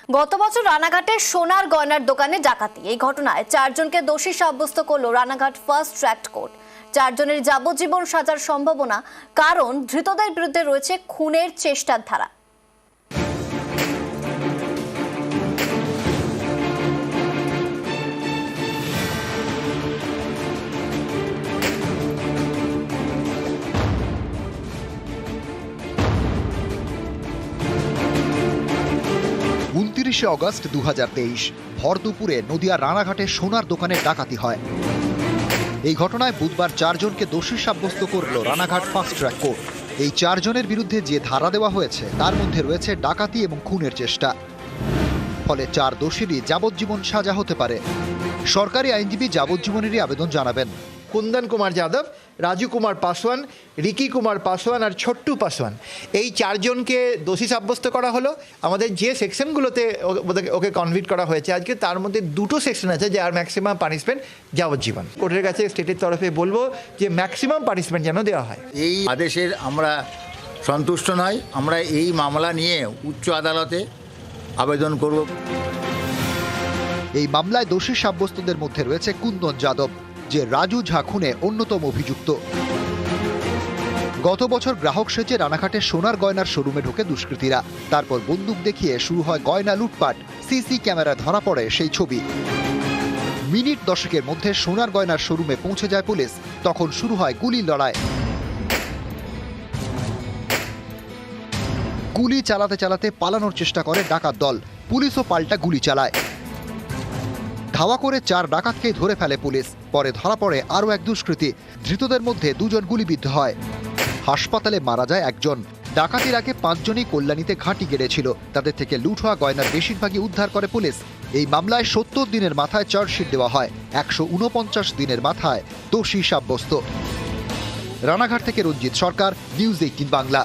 গত বছর রানাঘাটে সোনার গয়নার দোকানে ডাকাতি। এই ঘটনায় 4 জনকে দোষী সাব্যস্ত করল রানাঘাট ফার্স্ট ট্র্যাক কোর্ট। 4 জনের যাবজ্জীবন সাজার সম্ভাবনা, কারণ ধৃতদের বিরুদ্ধে রয়েছে খুনের চেষ্টার ধারা। অগাস্ট 2023 ভর দুপুরে নদিয়ার রানাঘাটে সোনার দোকানে ডাকাতি হয়। এই ঘটনায় বুধবার 4 জনকে দোষী সাব্যস্ত করল রানাঘাট ফার্স্ট ট্র্যাক কোর্ট। এই 4 জনের বিরুদ্ধে যে ধারা দেওয়া হয়েছে তার মধ্যে রয়েছে ডাকাতি এবং খুনের চেষ্টা। ফলে 4 দোষীরই যাবজ্জীবন সাজা হতে পারে। সরকারি আইনজীবী যাবজ্জীবনেরই আবেদন জানাবেন। কুন্দন কুমার যাদব, রাজু কুমার পাসওয়ান, রিকি কুমার পাসওয়ান আর ছোট্টু পাসওয়ান, এই 4 জনকে দোষী সাব্যস্ত করা হলো। আমাদের যে সেকশনগুলোতে ওকে কনভিক্ট করা হয়েছে আজকে, তার মধ্যে 2টো সেকশন আছে যার ম্যাক্সিমাম পানিশমেন্ট যাবজ্জীবন। কোর্টের কাছে স্টেটের তরফে বলবো যে ম্যাক্সিমাম পানিশমেন্ট যেন দেওয়া হয়। এই আদেশের আমরা সন্তুষ্ট নই। আমরা এই মামলা নিয়ে উচ্চ আদালতে আবেদন করব। এই মামলায় দোষী সাব্যস্তদের মধ্যে রয়েছে কুন্দন যাদব, যে রাজু ঝা খুনে অন্যতম অভিযুক্ত। গত বছর গ্রাহক সেজে রানাঘাটে সোনার গয়নার শোরুমে ঢোকে দুষ্কৃতীরা। তারপর বন্দুক দেখিয়ে শুরু হয় গয়না লুটপাট। সিসি ক্যামেরায় ধরা পড়ে সেই ছবি। মিনিট 10 মধ্যে সোনার গয়নার শোরুমে পৌঁছে যায় পুলিশ। তখন শুরু হয় গুলির লড়াই। গুলি চালাতে চালাতে পালানোর চেষ্টা করে ডাকাত দল। পুলিশও পাল্টা গুলি চালায়। ধাওয়া করে 4 ডাকাতকে ধরে ফেলে পুলিশ। পরে ধরা পড়ে আরও এক দুষ্কৃতী। ধৃতদের মধ্যে 2 জন গুলিবিদ্ধ হয়। হাসপাতালে মারা যায় 1 জন। ডাকাতির আগে 5 জনই কল্যাণীতে ঘাঁটি গেড়েছিল। তাদের থেকে লুট হওয়া গয়নার বেশিরভাগই উদ্ধার করে পুলিশ। এই মামলায় 70 দিনের মাথায় চার্জশিট দেওয়া হয়। 149 দিনের মাথায় দোষী সাব্যস্ত। রানাঘাট থেকে রঞ্জিত সরকার, নিউজ 18 বাংলা।